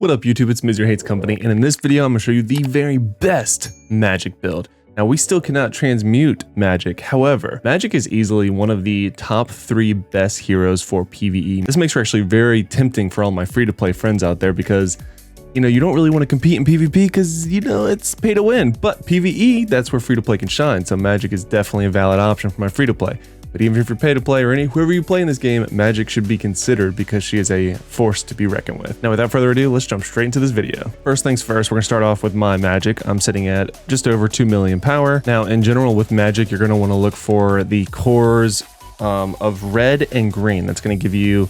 What up YouTube, it's Mr. Hates Company, and in this video I'm going to show you the very best Magik build. Now we still cannot transmute Magik, however, Magik is easily one of the top 3 best heroes for PvE. This makes her actually very tempting for all my free-to-play friends out there because, you know, you don't really want to compete in PvP because, you know, it's pay to win, but PvE, that's where free-to-play can shine, so Magik is definitely a valid option for my free-to-play. But even if you're pay to play or whoever you play in this game, Magik should be considered because she is a force to be reckoned with. Now without further ado, let's jump straight into this video. First things first, we're going to start off with my Magik. I'm sitting at just over 2 million power. Now in general with Magik, you're going to want to look for the cores of red and green. That's going to give you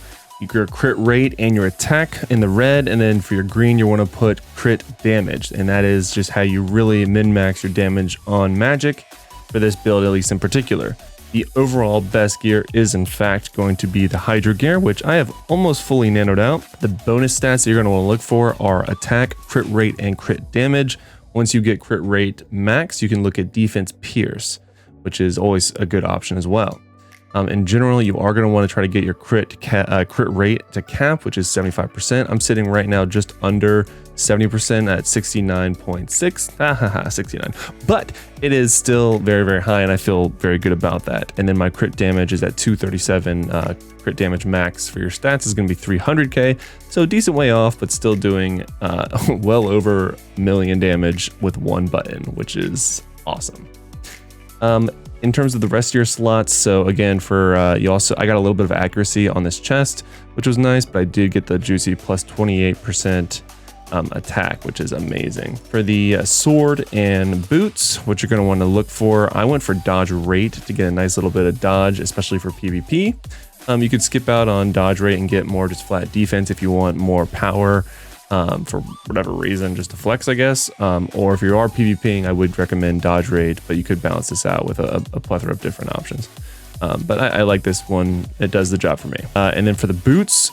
your crit rate and your attack in the red, and then for your green you want to put crit damage, and that is just how you really min-max your damage on Magik for this build, at least in particular. The overall best gear is in fact going to be the Hydra gear, which I have almost fully nanoed out. The bonus stats that you're going to want to look for are attack, crit rate, and crit damage. Once you get crit rate max, you can look at defense pierce, which is always a good option as well. In general, you are going to want to try to get your crit rate to cap, which is 75%. I'm sitting right now just under 70% at 69.6, 69, but it is still very, very high, and I feel very good about that. And then my crit damage is at 237. Crit damage max for your stats is going to be 300k, so decent way off, but still doing well over a million damage with one button, which is awesome. In terms of the rest of your slots, so again, for I got a little bit of accuracy on this chest, which was nice, but I did get the juicy plus 28% attack, which is amazing. For the sword and boots, what you're going to want to look for, I went for dodge rate to get a nice little bit of dodge, especially for PvP. You could skip out on dodge rate and get more just flat defense if you want more power. For whatever reason, just to flex, I guess. Or if you are PvPing, I would recommend dodge rate, but you could balance this out with a plethora of different options. But I like this one. It does the job for me. And then for the boots,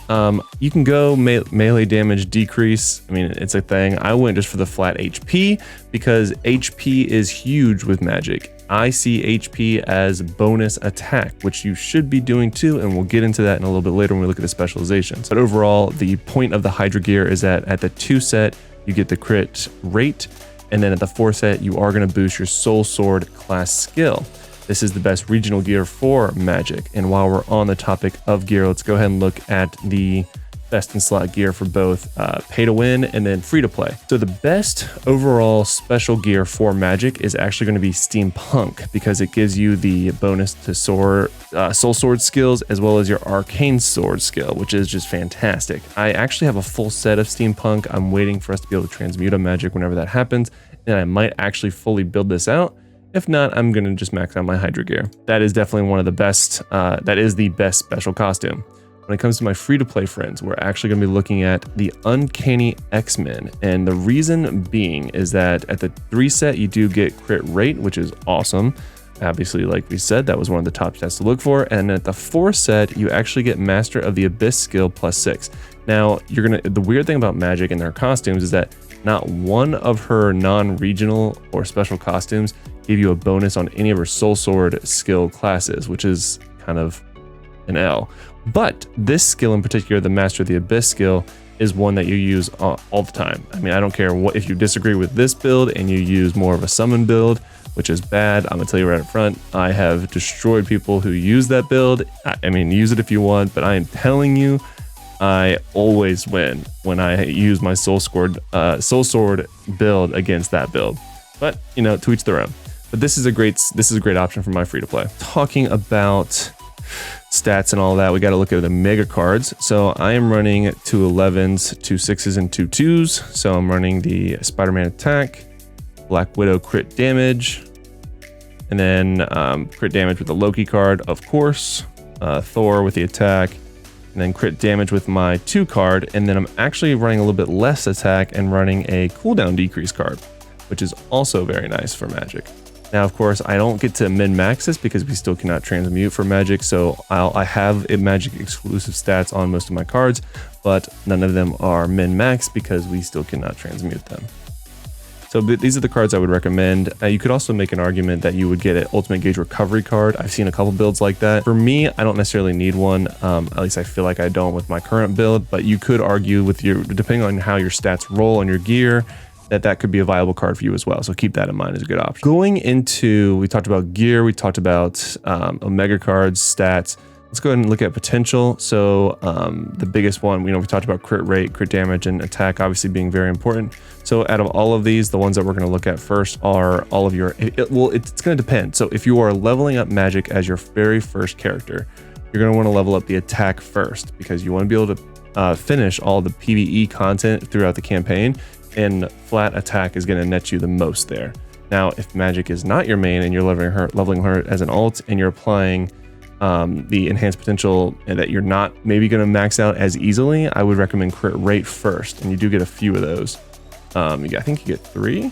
you can go melee damage decrease. I mean, it's a thing. I went just for the flat HP because HP is huge with Magik. I see HP as bonus attack, which you should be doing too, and we'll get into that in a little bit later when we look at the specializations. But overall, the point of the Hydra gear is that at the 2 set, you get the crit rate, and then at the 4 set, you are going to boost your soul sword class skill. This is the best regional gear for Magik. And while we're on the topic of gear, let's go ahead and look at the best in slot gear for both pay to win and then free to play. So the best overall special gear for Magik is actually going to be Steampunk, because it gives you the bonus to soul sword skills as well as your arcane sword skill, which is just fantastic. I actually have a full set of Steampunk. I'm waiting for us to be able to transmute a Magik whenever that happens, and I might actually fully build this out. If not, I'm going to just max out my Hydra gear. That is definitely one of the best, that is the best special costume. When it comes to my free-to-play friends, we're actually going to be looking at the Uncanny X-Men. And the reason being is that at the 3 set, you do get crit rate, which is awesome. Obviously, like we said, that was one of the top stats to look for. And at the 4 set, you actually get Master of the Abyss skill plus 6. Now, the weird thing about Magik and their costumes is that not one of her non-regional or special costumes give you a bonus on any of her soul sword skill classes, which is kind of an L. But this skill in particular, the Master of the Abyss skill, is one that you use all the time. I mean, I don't care what if you disagree with this build and you use more of a summon build, which is bad. I'm gonna tell you right up front, I have destroyed people who use that build. I mean, use it if you want, but I am telling you, I always win when I use my soul sword build against that build. But you know, to each their own. But this is a great option for my free to play. Talking about stats and all that, we got to look at the mega cards. So I am running 2 11s, 2 6s, and 2 2s. So I'm running the Spider-Man attack, Black Widow crit damage, and then crit damage with the Loki card, of course, Thor with the attack, and then crit damage with my 2 card. And then I'm actually running a little bit less attack and running a cooldown decrease card, which is also very nice for Magik. Now, of course, I don't get to min-max this because we still cannot transmute for Magik, so I have a Magik exclusive stats on most of my cards, but none of them are min-max because we still cannot transmute them. So these are the cards I would recommend. You could also make an argument that you would get an ultimate gauge recovery card. I've seen a couple builds like that. For me, I don't necessarily need one. At least I feel like I don't with my current build, but you could argue with depending on how your stats roll on your gear, that could be a viable card for you as well. So keep that in mind as a good option. Going into, we talked about gear, we talked about Omega cards, stats. Let's go ahead and look at potential. So the biggest one, we talked about crit rate, crit damage, and attack obviously being very important. So out of all of these, the ones that we're going to look at first are all of your, it's going to depend. So if you are leveling up Magik as your very first character, you're going to want to level up the attack first, because you want to be able to finish all the PVE content throughout the campaign, and flat attack is going to net you the most there. Now, if Magik is not your main and you're leveling her as an alt, and you're applying the enhanced potential that you're not maybe going to max out as easily, I would recommend crit rate first, and you do get a few of those. I think you get 3,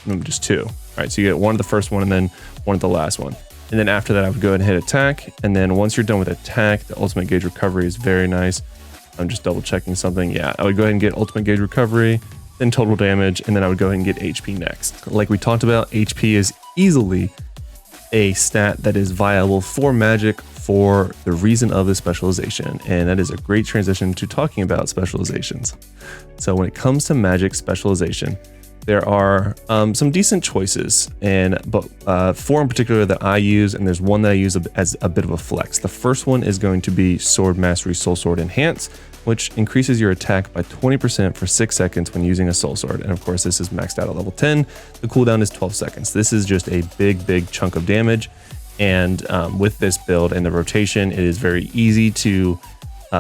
no, just 2. All right, so you get one at the first one and then one at the last one, and then after that I would go ahead and hit attack, and then once you're done with attack, the ultimate gauge recovery is very nice. I'm just double checking something. Yeah, I would go ahead and get ultimate gauge recovery, then total damage, and then I would go ahead and get HP next. Like we talked about, HP is easily a stat that is viable for Magik for the reason of the specialization, and that is a great transition to talking about specializations. So when it comes to Magik specialization, there are some decent choices, but 4 in particular that I use, and there's one that I use as a bit of a flex. The first one is going to be Sword Mastery Soul Sword Enhance, which increases your attack by 20% for 6 seconds when using a soul sword. And of course, this is maxed out at level 10. The cooldown is 12 seconds. This is just a big chunk of damage. And with this build and the rotation, it is very easy to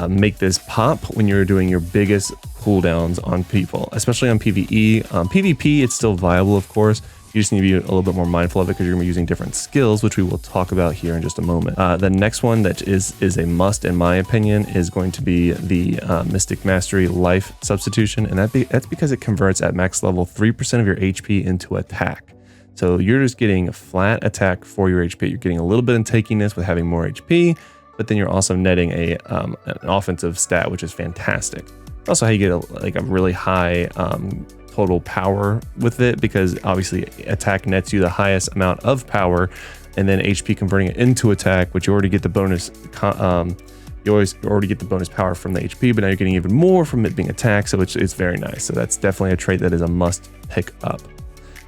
make this pop when you're doing your biggest cooldowns on people, especially on PvE. PvP, it's still viable, of course. You just need to be a little bit more mindful of it, because you're going to be using different skills, which we will talk about here in just a moment. The next one that is a must, in my opinion, is going to be the Mystic Mastery Life Substitution, and that's because it converts at max level 3% of your HP into attack. So you're just getting a flat attack for your HP. You're getting a little bit in takiness with having more HP, but then you're also netting an offensive stat, which is fantastic. Also, how you get a really high total power with it, because obviously attack nets you the highest amount of power, and then HP converting it into attack, which you already get the bonus. You already get the bonus power from the HP, but now you're getting even more from it being attack, so it's very nice. So that's definitely a trait that is a must pick up.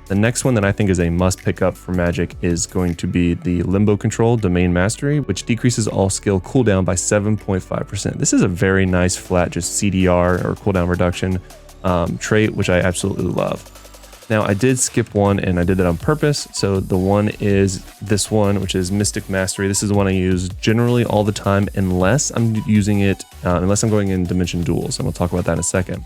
The next one that I think is a must pick up for Magik is going to be the Limbo Control Domain Mastery, which decreases all skill cooldown by 7.5%. This is a very nice flat just CDR or cooldown reduction trait, which I absolutely love. Now, I did skip one, and I did that on purpose. So the one is this one, which is Mystic Mastery. This is the one I use generally all the time, unless I'm using it, unless I'm going in Dimension Duels, and we'll talk about that in a second.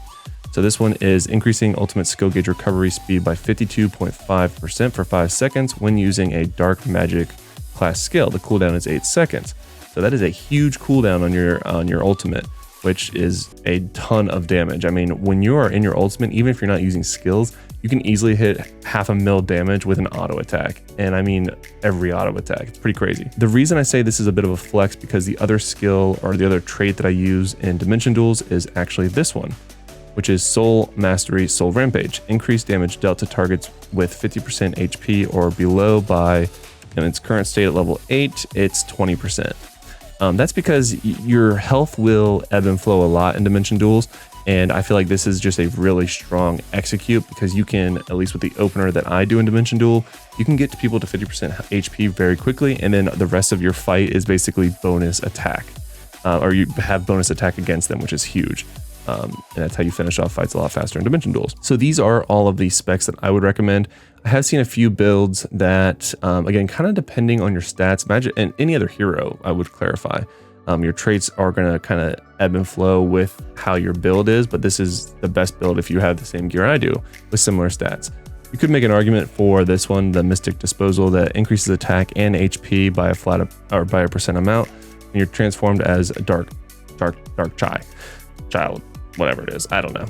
So this one is increasing ultimate skill gauge recovery speed by 52.5% for 5 seconds when using a Dark Magik class skill. The cooldown is 8 seconds. So that is a huge cooldown on your ultimate, which is a ton of damage. I mean, when you are in your ultimate, even if you're not using skills, you can easily hit 500,000 damage with an auto attack. And I mean, every auto attack. It's pretty crazy. The reason I say this is a bit of a flex, because the other skill or the other trait that I use in Dimension Duels is actually this one, which is Soul Mastery Soul Rampage. Increased damage dealt to targets with 50% HP or below by, in its current state at level 8, it's 20%. That's because your health will ebb and flow a lot in Dimension Duels, and I feel like this is just a really strong execute, because you can, at least with the opener that I do in Dimension Duel, you can get to people to 50% HP very quickly, and then the rest of your fight is basically bonus attack, or you have bonus attack against them, which is huge. And that's how you finish off fights a lot faster in Dimension Duels. So these are all of the specs that I would recommend. I have seen a few builds that, again, kind of depending on your stats, Magik, and any other hero, I would clarify. Your traits are going to kind of ebb and flow with how your build is, but this is the best build if you have the same gear I do with similar stats. You could make an argument for this one, the Mystic Disposal, that increases attack and HP by a percent amount, and you're transformed as a dark child, whatever it is, I don't know.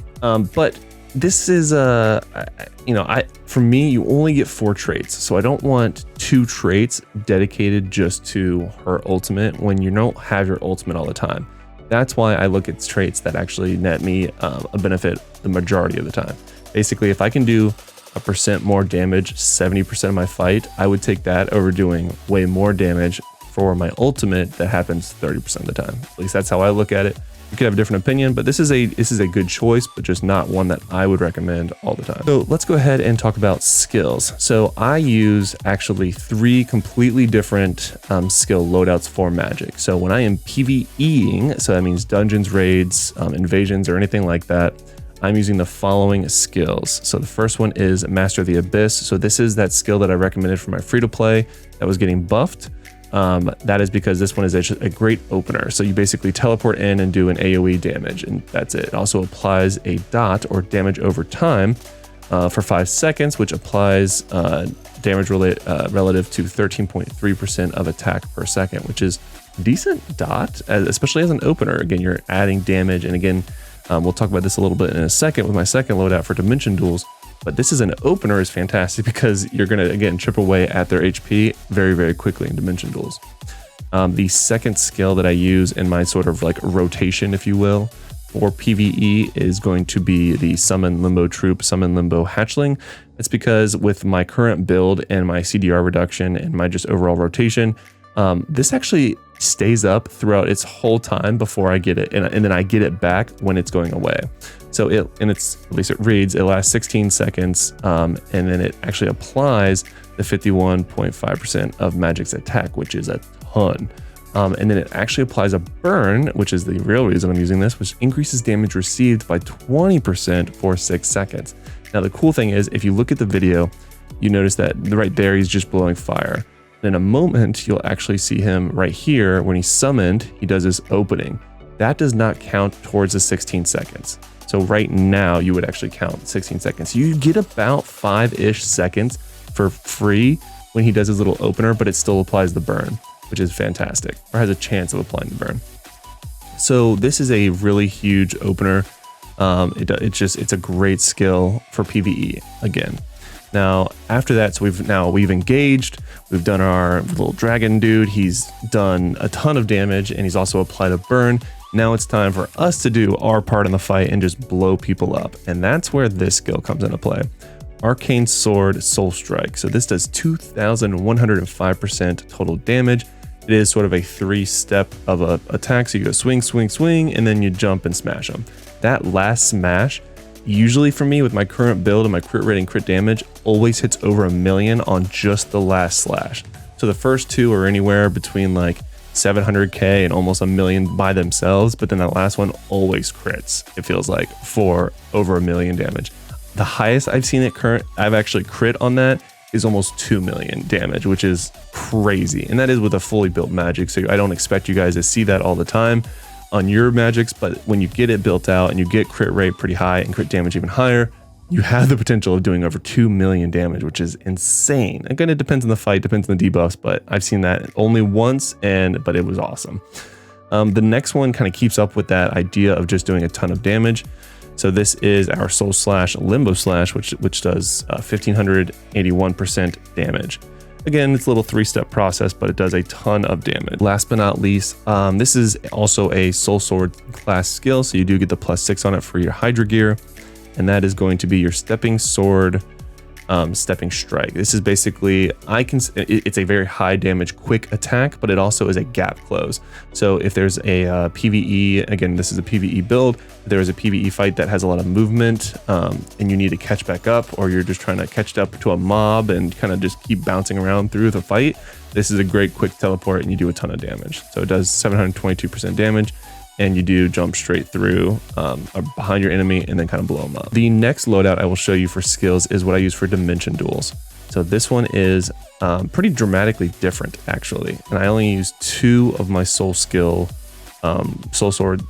But this is for me, you only get 4 traits, so I don't want 2 traits dedicated just to her ultimate when you don't have your ultimate all the time. That's why I look at traits that actually net me a benefit the majority of the time. Basically, if I can do a percent more damage 70% of my fight, I would take that over doing way more damage for my ultimate that happens 30% of the time. At least that's how I look at it. You could have a different opinion, but this is a good choice, but just not one that I would recommend all the time. So let's go ahead and talk about skills. So I use actually 3 completely different skill loadouts for Magik. So when I am PvEing, so that means dungeons, raids, invasions, or anything like that, I'm using the following skills. So the first one is Master of the Abyss. So this is that skill that I recommended for my free-to-play that was getting buffed. That is because this one is a great opener. So you basically teleport in and do an AoE damage, and that's it. It also applies a dot or damage over time for 5 seconds, which applies damage relative to 13.3% of attack per second, which is decent dot, especially as an opener. Again, you're adding damage, and again, we'll talk about this a little bit in a second with my second loadout for Dimension Duels. But this as an opener is fantastic because you're going to, again, chip away at their HP very, very quickly in Dimension Duels. The second skill that I use in my sort of like rotation, if you will, for PvE is going to be the Summon Limbo Troop, Summon Limbo Hatchling. It's because with my current build and my CDR reduction and my just overall rotation, this actually stays up throughout its whole time before I get it, and then I get it back when it's going away. So at least it reads, it lasts 16 seconds, and then it actually applies the 51.5% of Magik's attack, which is a ton. And then it actually applies a burn, which is the real reason I'm using this, which increases damage received by 20% for 6 seconds. Now the cool thing is, if you look at the video, you notice that right there he's just blowing fire. In a moment, you'll actually see him right here when he's summoned, he does his opening. That does not count towards the 16 seconds. So right now you would actually count 16 seconds. You get about 5-ish seconds for free when he does his little opener, but it still applies the burn, which is fantastic, or has a chance of applying the burn. So this is a really huge opener. It's a great skill for PvE again. Now, after that, so we've engaged, we've done our little dragon dude, he's done a ton of damage, and he's also applied a burn. Now it's time for us to do our part in the fight and just blow people up. And that's where this skill comes into play. Arcane Sword Soul Strike. So this does 2,105% total damage. It is sort of a 3-step of a attack. So you go swing, swing, swing, and then you jump and smash them. That last smash, usually for me with my current build and my crit rate and crit damage, always hits over 1 million on just the last slash. So the first 2 are anywhere between like 700k and almost 1 million by themselves, but then that last one always crits, it feels like, for over 1 million damage. The highest I've seen it I've actually crit on that is almost 2 million damage, which is crazy. And that is with a fully built Magik, so I don't expect you guys to see that all the time on your Magics, but when you get it built out and you get crit rate pretty high and crit damage even higher, you have the potential of doing over 2 million damage, which is insane. Again, it depends on the fight, depends on the debuffs, but I've seen that only once, but it was awesome. The next one kind of keeps up with that idea of just doing a ton of damage. So this is our Soul Slash Limbo Slash, which does 1,581% damage. Again, it's a little 3-step process, but it does a ton of damage. Last but not least, this is also a Soul Sword class skill, so you do get the +6 on it for your Hydra gear, and that is going to be your Stepping Sword, Stepping Strike. This is basically, it's a very high damage quick attack, but it also is a gap close. So if there's a PvE, again, this is a PvE build, if there is a PvE fight that has a lot of movement, and you need to catch back up, or you're just trying to catch up to a mob and kind of just keep bouncing around through the fight, this is a great quick teleport and you do a ton of damage. So it does 722% damage. And you do jump straight through behind your enemy and then kind of blow them up. The next loadout I will show you for skills is what I use for Dimension Duels. So this one is pretty dramatically different, actually. And I only use 2 of my Soul Sword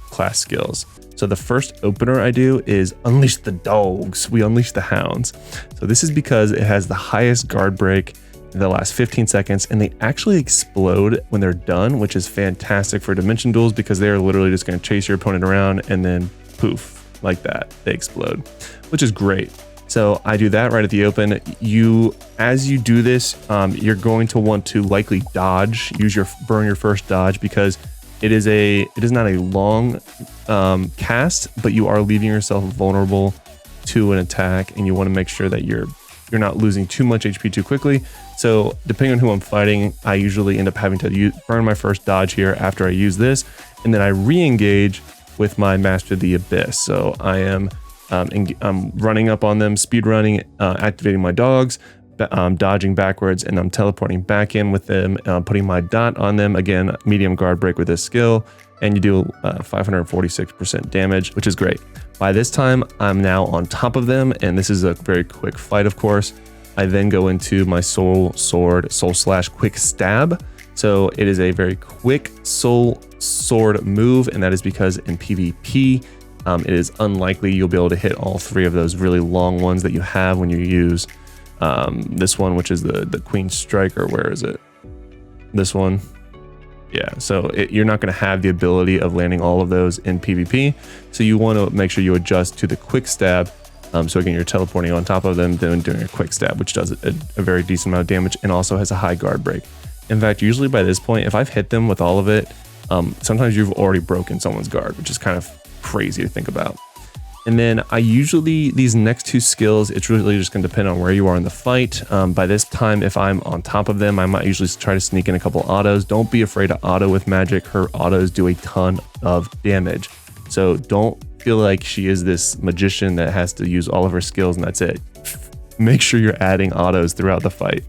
class skills. So the first opener I do is Unleash the Dogs. We unleash the hounds. So this is because it has the highest guard break in the last 15 seconds, and they actually explode when they're done, which is fantastic for Dimension Duels because they're literally just going to chase your opponent around and then poof, like that, they explode, which is great. So I do that right at the open. As you do this, you're going to want to likely dodge, burn your first dodge, because it is not a long cast, but you are leaving yourself vulnerable to an attack, and you want to make sure that you're not losing too much HP too quickly. So depending on who I'm fighting, I usually end up having to burn my first dodge here after I use this, and then I re-engage with my Master of the Abyss. So I am I'm running up on them, speed running, activating my dogs, dodging backwards, and I'm teleporting back in with them, putting my dot on them. Again, medium guard break with this skill, and you do 546% damage, which is great. By this time, I'm now on top of them, and this is a very quick fight, of course. I then go into my soul sword, soul slash quick stab. So it is a very quick soul sword move, and that is because in PvP, it is unlikely you'll be able to hit all three of those really long ones that you have when you use this one, which is the Queen Striker. Where is it? This one. Yeah, so you're not going to have the ability of landing all of those in PvP. So you want to make sure you adjust to the quick stab. So again, you're teleporting on top of them, then doing a quick stab, which does a very decent amount of damage and also has a high guard break. In fact, usually by this point, if I've hit them with all of it, sometimes you've already broken someone's guard, which is kind of crazy to think about. And then I usually, these next two skills, it's really just going to depend on where you are in the fight. By this time, if I'm on top of them, I might usually try to sneak in a couple autos. Don't be afraid to auto with Magik. Her autos do a ton of damage. So don't feel like she is this magician that has to use all of her skills and that's it. Make sure you're adding autos throughout the fight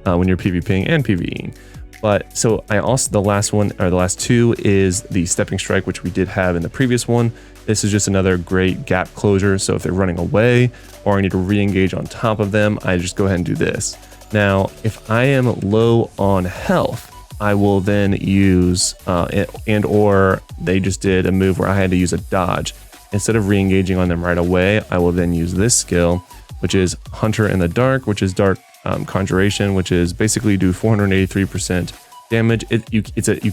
when you're PvPing and PvEing. But so I also, the last one, or the last two, is the stepping strike, which we did have in the previous one. This is just another great gap closure. So if they're running away or I need to re-engage on top of them, I just go ahead and do this. Now, if I am low on health, I will then use, or they just did a move where I had to use a dodge. Instead of re-engaging on them right away, I will then use this skill, which is Hunter in the Dark, which is Dark Conjuration, which is basically do 483% damage. You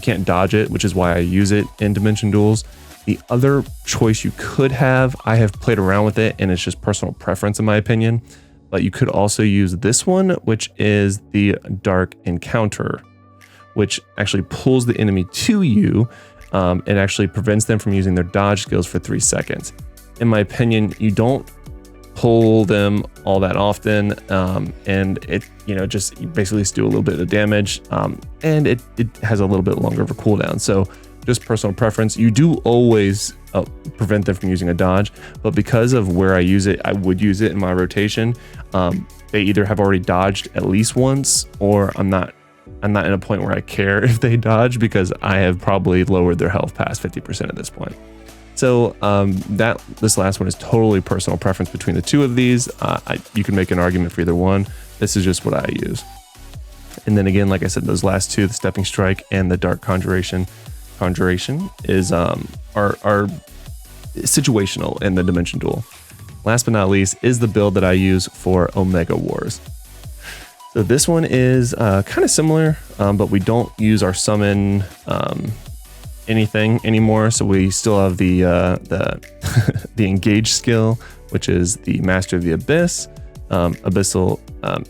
can't dodge it, which is why I use it in Dimension Duels. The other choice you could have, I have played around with it and it's just personal preference in my opinion, but you could also use this one, which is the Dark Encounter, which actually pulls the enemy to you. It actually prevents them from using their dodge skills for 3 seconds. In my opinion, you don't pull them all that often, and it, just you basically do a little bit of damage, and it has a little bit longer of a cooldown. So just personal preference. You do always prevent them from using a dodge, but because of where I use it, I would use it in my rotation. They either have already dodged at least once, or I'm not in a point where I care if they dodge because I have probably lowered their health past 50% at this point. So this last one is totally personal preference between the two of these. You can make an argument for either one. This is just what I use. And then again, like I said, those last two, the Stepping Strike and the Dark Conjuration is are situational in the Dimension Duel. Last but not least is the build that I use for Omega Wars. So this one is kind of similar, but we don't use our summon anything anymore. So we still have the the engage skill, which is the Master of the Abyss, Abyssal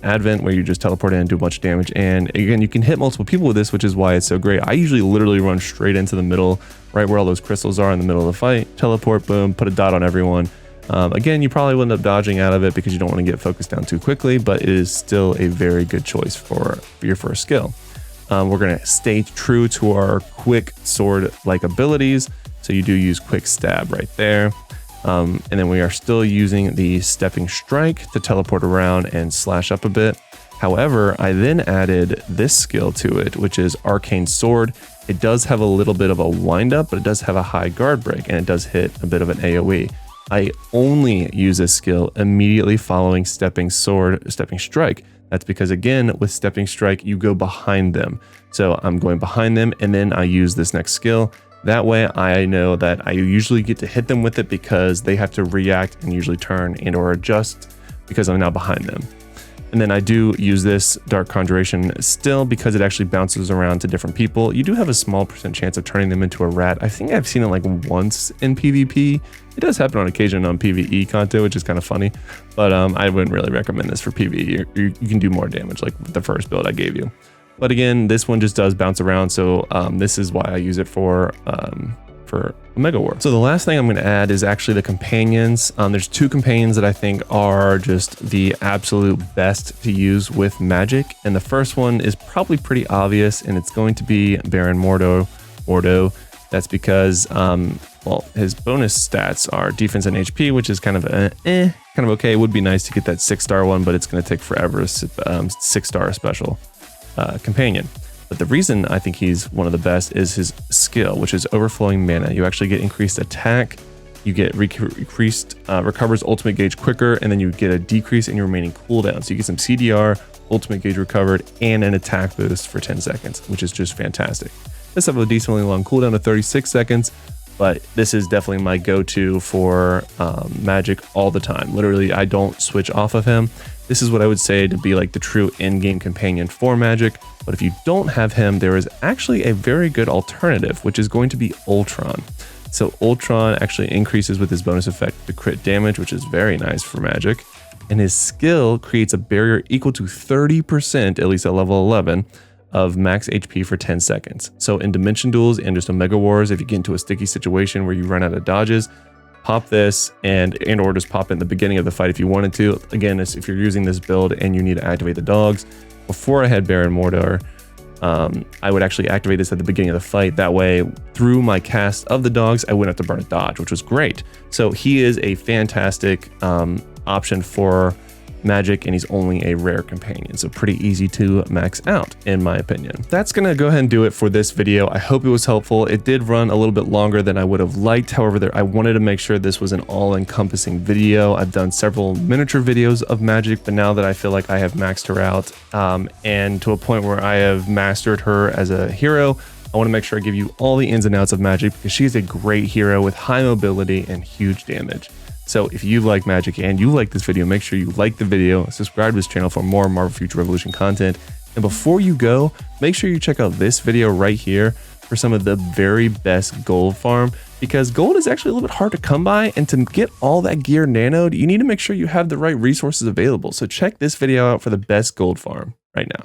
Advent, where you just teleport in and do a bunch of damage. And again, you can hit multiple people with this, which is why it's so great. I usually literally run straight into the middle, right where all those crystals are in the middle of the fight, teleport, boom, put a dot on everyone. Again, you probably will end up dodging out of it because you don't want to get focused down too quickly, but it is still a very good choice for your first skill. We're going to stay true to our quick sword-like abilities. So you do use quick stab right there. And then we are still using the Stepping Strike to teleport around and slash up a bit. However, I then added this skill to it, which is Arcane Sword. It does have a little bit of a wind up, but it does have a high guard break and it does hit a bit of an AoE. I only use this skill immediately following Stepping Strike. That's because, again, with Stepping Strike, you go behind them. So I'm going behind them and then I use this next skill. That way I know that I usually get to hit them with it because they have to react and usually turn and or adjust because I'm now behind them. And then I do use this Dark Conjuration still because it actually bounces around to different people. You do have a small % chance of turning them into a rat. I think I've seen it like once in PvP. It does happen on occasion on PvE content, which is kind of funny, but I wouldn't really recommend this for PvE. You can do more damage like the first build I gave you. But again, this one just does bounce around. So this is why I use it for per Omega War. So the last thing I'm going to add is actually the companions. There's 2 companions that I think are just the absolute best to use with Magik. And the first one is probably pretty obvious, and it's going to be Baron Mordo. That's because, well, his bonus stats are defense and HP, which is kind of kind of okay. It would be nice to get that 6-star one, but it's going to take forever. 6-star special companion. But the reason I think he's one of the best is his skill, which is overflowing mana. You actually get increased attack, you get increased recovers ultimate gauge quicker, and then you get a decrease in your remaining cooldown. So you get some CDR, ultimate gauge recovered, and an attack boost for 10 seconds, which is just fantastic. This has a decently long cooldown of 36 seconds, but this is definitely my go-to for Magik all the time. Literally, I don't switch off of him. This is what I would say to be like the true in-game companion for Magik. But if you don't have him, there is actually a very good alternative, which is going to be Ultron. So Ultron actually increases with his bonus effect the crit damage, which is very nice for Magik. And his skill creates a barrier equal to 30%, at least at level 11, of max HP for 10 seconds. So in Dimension Duels and just Omega Wars, if you get into a sticky situation where you run out of dodges, pop this and or just pop it in the beginning of the fight if you wanted to. Again, if you're using this build and you need to activate the dogs, before I had Baron Mordo, I would actually activate this at the beginning of the fight. That way, through my cast of the dogs, I wouldn't have to burn a dodge, which was great. So he is a fantastic option for Magik, and he's only a rare companion, so pretty easy to max out in my opinion. That's gonna go ahead and do it for this video. I hope it was helpful. It did run a little bit longer than I would have liked. However, I wanted to make sure this was an all-encompassing video. I've done several miniature videos of Magik, but now that I feel like I have maxed her out and to a point where I have mastered her as a hero, I want to make sure I give you all the ins and outs of Magik, because she is a great hero with high mobility and huge damage. So if you like Magik and you like this video, make sure you like the video, subscribe to this channel for more Marvel Future Revolution content. And before you go, make sure you check out this video right here for some of the very best gold farm, because gold is actually a little bit hard to come by, and to get all that gear nanoed, you need to make sure you have the right resources available. So check this video out for the best gold farm right now.